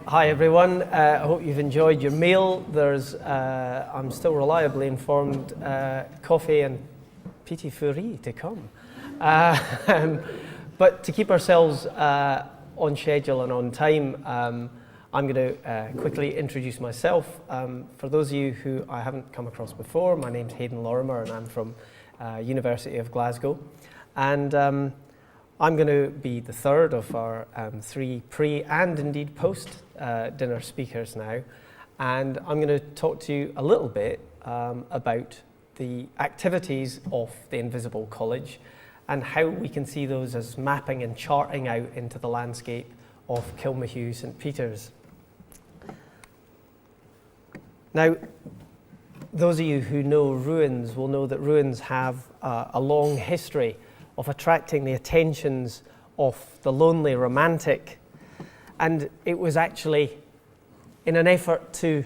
Hi everyone, I hope you've enjoyed your meal. There's, I'm still reliably informed, coffee and petit fourri to come. But to keep ourselves on schedule and on time, I'm going to quickly introduce myself. For those of you who I haven't come across before, my name's Hayden Lorimer and I'm from University of Glasgow. And I'm going to be the third of our three pre- and indeed post-dinner speakers now. And I'm going to talk to you a little bit about the activities of the Invisible College and how we can see those as mapping and charting out into the landscape of Kilmahew St Peter's. Now, those of you who know ruins will know that ruins have a long history of attracting the attentions of the lonely romantic. And it was actually in an effort to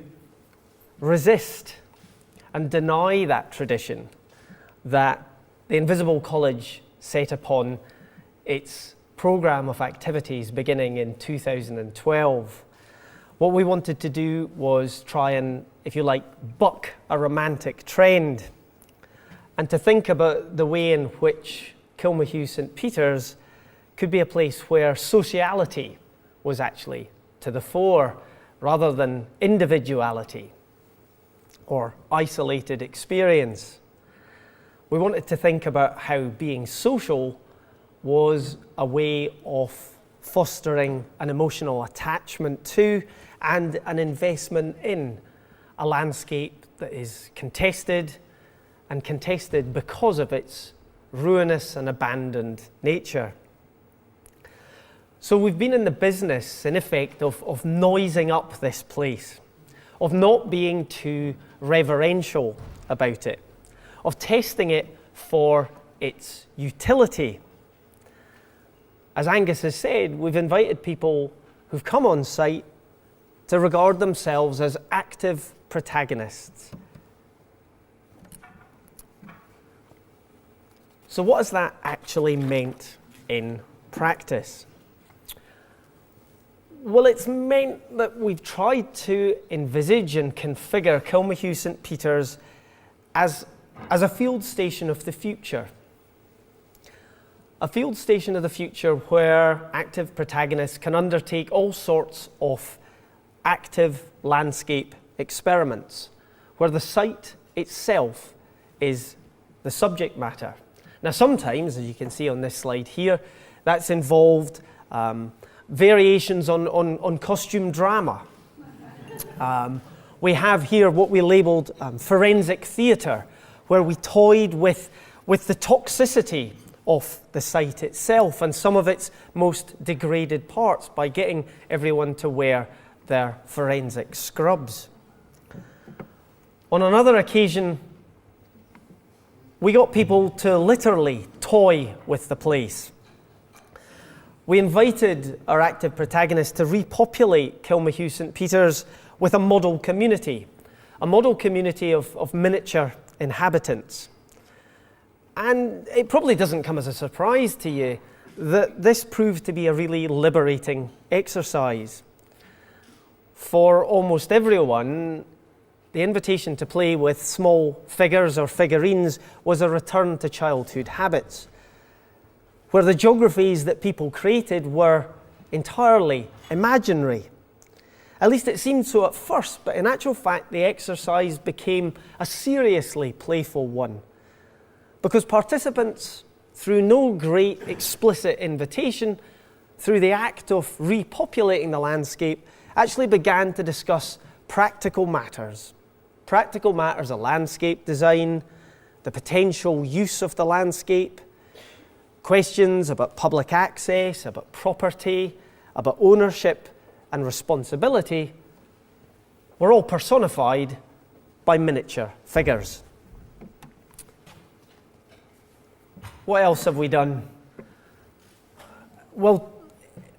resist and deny that tradition that the Invisible College set upon its program of activities beginning in 2012. What we wanted to do was try and, if you like, buck a romantic trend and to think about the way in which Kilmahew St Peter's could be a place where sociality was actually to the fore rather than individuality or isolated experience. We wanted to think about how being social was a way of fostering an emotional attachment to and an investment in a landscape that is contested and contested because of its ruinous and abandoned nature. So we've been in the business, in effect, of noising up this place, of not being too reverential about it, of testing it for its utility. As Angus has said, we've invited people who've come on site to regard themselves as active protagonists. So what has that actually meant in practice? Well, it's meant that we've tried to envisage and configure Kilmahew St Peter's as a field station of the future. A field station of the future where active protagonists can undertake all sorts of active landscape experiments, where the site itself is the subject matter. Now sometimes, as you can see on this slide here, that's involved variations on costume drama. We have here what we labelled forensic theatre, where we toyed with the toxicity of the site itself and some of its most degraded parts by getting everyone to wear their forensic scrubs. On another occasion, we got people to literally toy with the place. We invited our active protagonists to repopulate Kilmahew St Peter's with a model community of miniature inhabitants. And it probably doesn't come as a surprise to you that this proved to be a really liberating exercise. For almost everyone, the invitation to play with small figures or figurines was a return to childhood habits, where the geographies that people created were entirely imaginary. At least it seemed so at first, but in actual fact, the exercise became a seriously playful one, because participants, through no great explicit invitation, through the act of repopulating the landscape, actually began to discuss practical matters of landscape design, the potential use of the landscape, questions about public access, about property, about ownership and responsibility were all personified by miniature figures. What else have we done? Well,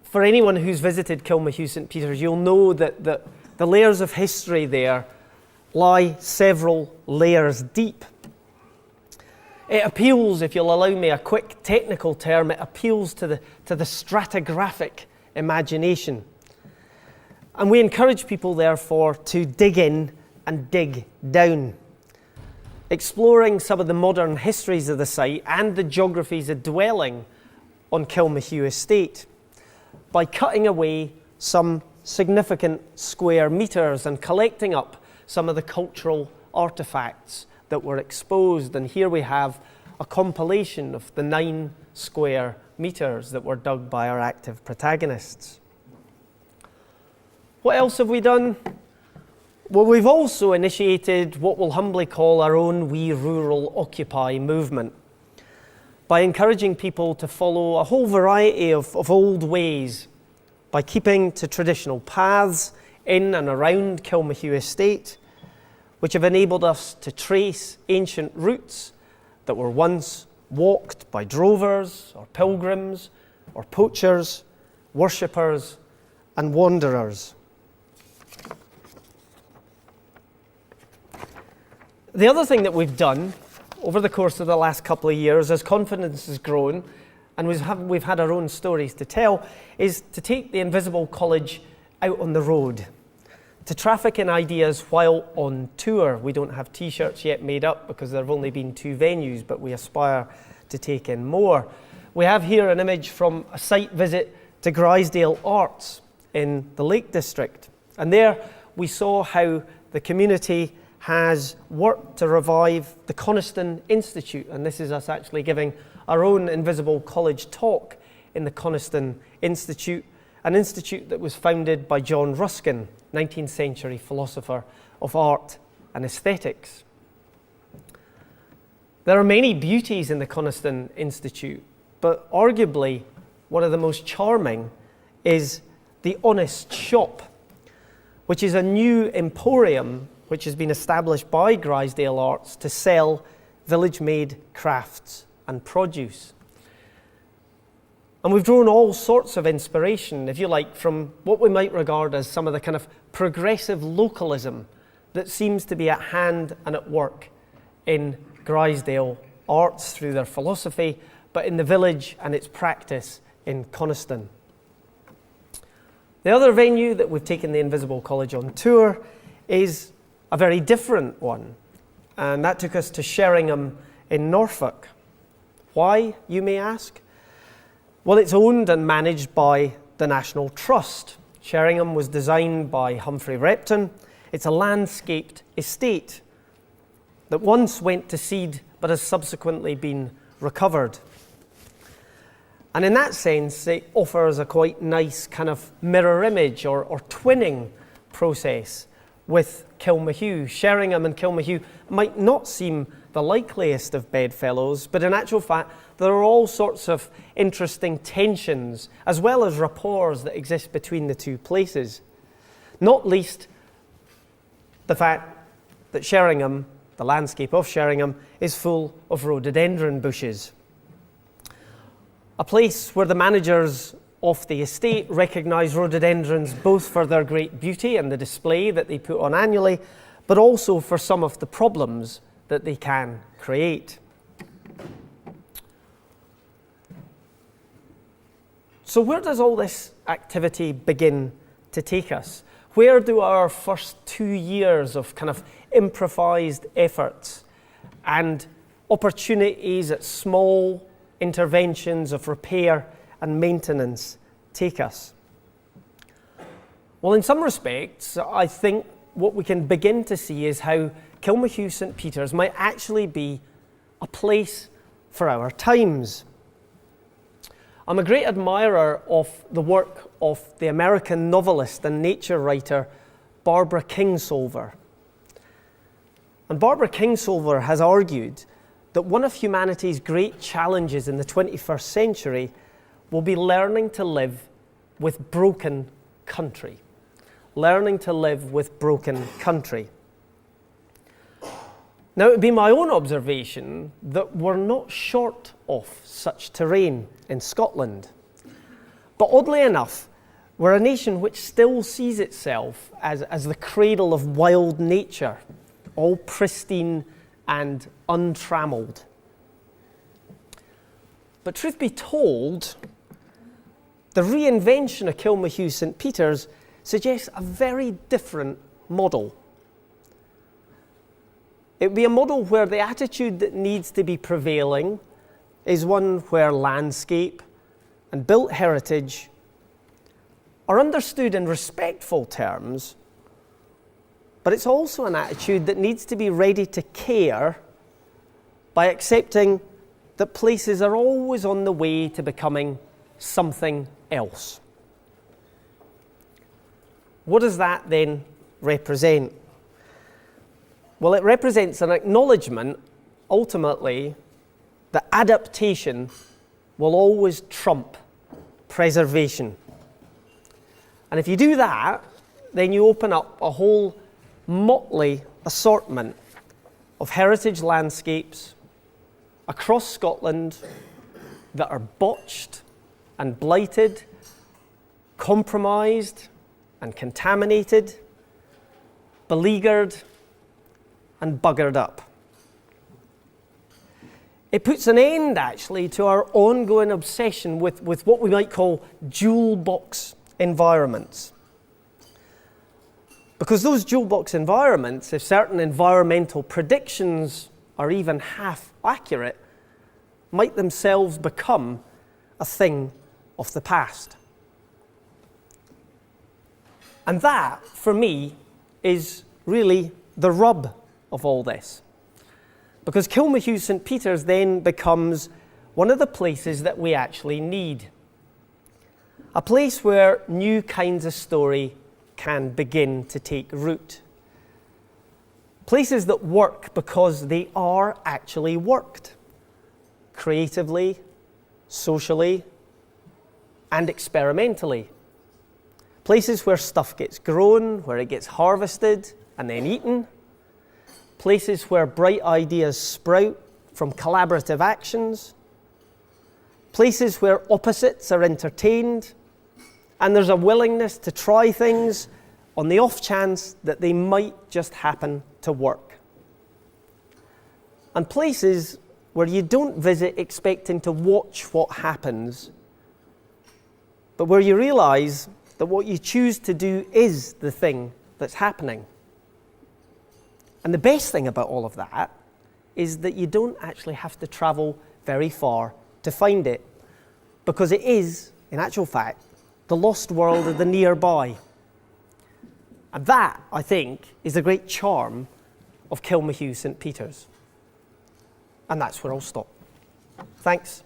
for anyone who's visited Kilmahew St Peter's, you'll know that the layers of history there lie several layers deep. It appeals, if you'll allow me a quick technical term, it appeals to the stratigraphic imagination. And we encourage people, therefore, to dig in and dig down, exploring some of the modern histories of the site and the geographies of dwelling on Kilmahew Estate by cutting away some significant square metres and collecting up some of the cultural artefacts that were exposed. And here we have a compilation of the 9 square metres that were dug by our active protagonists. What else have we done? Well, we've also initiated what we'll humbly call our own wee rural Occupy movement by encouraging people to follow a whole variety of old ways, by keeping to traditional paths in and around Kilmahew Estate, which have enabled us to trace ancient routes that were once walked by drovers or pilgrims or poachers, worshippers and wanderers. The other thing that we've done over the course of the last couple of years, as confidence has grown and we've had our own stories to tell, is to take the Invisible College out on the road, to traffic in ideas while on tour. We don't have t-shirts yet made up because there have only been 2 venues, but we aspire to take in more. We have here an image from a site visit to Grisdale Arts in the Lake District. And there we saw how the community has worked to revive the Coniston Institute. And this is us actually giving our own Invisible College talk in the Coniston Institute, an institute that was founded by John Ruskin, 19th century philosopher of art and aesthetics. There are many beauties in the Coniston Institute, but arguably one of the most charming is the Honest Shop, which is a new emporium which has been established by Grisdale Arts to sell village-made crafts and produce. And we've drawn all sorts of inspiration, if you like, from what we might regard as some of the kind of progressive localism that seems to be at hand and at work in Grisdale Arts through their philosophy, but in the village and its practice in Coniston. The other venue that we've taken the Invisible College on tour is a very different one, and that took us to Sheringham in Norfolk. Why, you may ask? Well, it's owned and managed by the National Trust. Sheringham was designed by Humphrey Repton. It's a landscaped estate that once went to seed but has subsequently been recovered. And in that sense, it offers a quite nice kind of mirror image or twinning process with Kilmahew. Sheringham and Kilmahew might not seem the likeliest of bedfellows, but in actual fact, there are all sorts of interesting tensions as well as rapports that exist between the two places. Not least the fact that Sheringham, the landscape of Sheringham, is full of rhododendron bushes. A place where the managers of the estate recognise rhododendrons both for their great beauty and the display that they put on annually, but also for some of the problems that they can create. So where does all this activity begin to take us? Where do our first 2 years of kind of improvised efforts and opportunities at small interventions of repair and maintenance take us? Well, in some respects, I think what we can begin to see is how Kilmahew St Peter's might actually be a place for our times. I'm a great admirer of the work of the American novelist and nature writer Barbara Kingsolver. And Barbara Kingsolver has argued that one of humanity's great challenges in the 21st century will be learning to live with broken country. Learning to live with broken country. Now, it would be my own observation that we're not short of such terrain in Scotland. But oddly enough, we're a nation which still sees itself as the cradle of wild nature, all pristine and untrammelled. But truth be told, the reinvention of Kilmahew St Peter's suggests a very different model. It would be a model where the attitude that needs to be prevailing is one where landscape and built heritage are understood in respectful terms, but it's also an attitude that needs to be ready to care by accepting that places are always on the way to becoming something else. What does that then represent? Well, it represents an acknowledgement, ultimately, that adaptation will always trump preservation. And if you do that, then you open up a whole motley assortment of heritage landscapes across Scotland that are botched and blighted, compromised and contaminated, beleaguered and buggered up. It puts an end, actually, to our ongoing obsession with what we might call jewel box environments. Because those jewel box environments, if certain environmental predictions are even half accurate, might themselves become a thing of the past. And that, for me, is really the rub of all this. Because Kilmahew St Peter's then becomes one of the places that we actually need. A place where new kinds of story can begin to take root. Places that work because they are actually worked. Creatively, socially, and experimentally. Places where stuff gets grown, where it gets harvested and then eaten. Places where bright ideas sprout from collaborative actions. Places where opposites are entertained, and there's a willingness to try things on the off chance that they might just happen to work. And places where you don't visit expecting to watch what happens, but where you realize that what you choose to do is the thing that's happening. And the best thing about all of that is that you don't actually have to travel very far to find it, because it is, in actual fact, the lost world of the nearby. And that, I think, is the great charm of Kilmahew St Peter's. And that's where I'll stop. Thanks.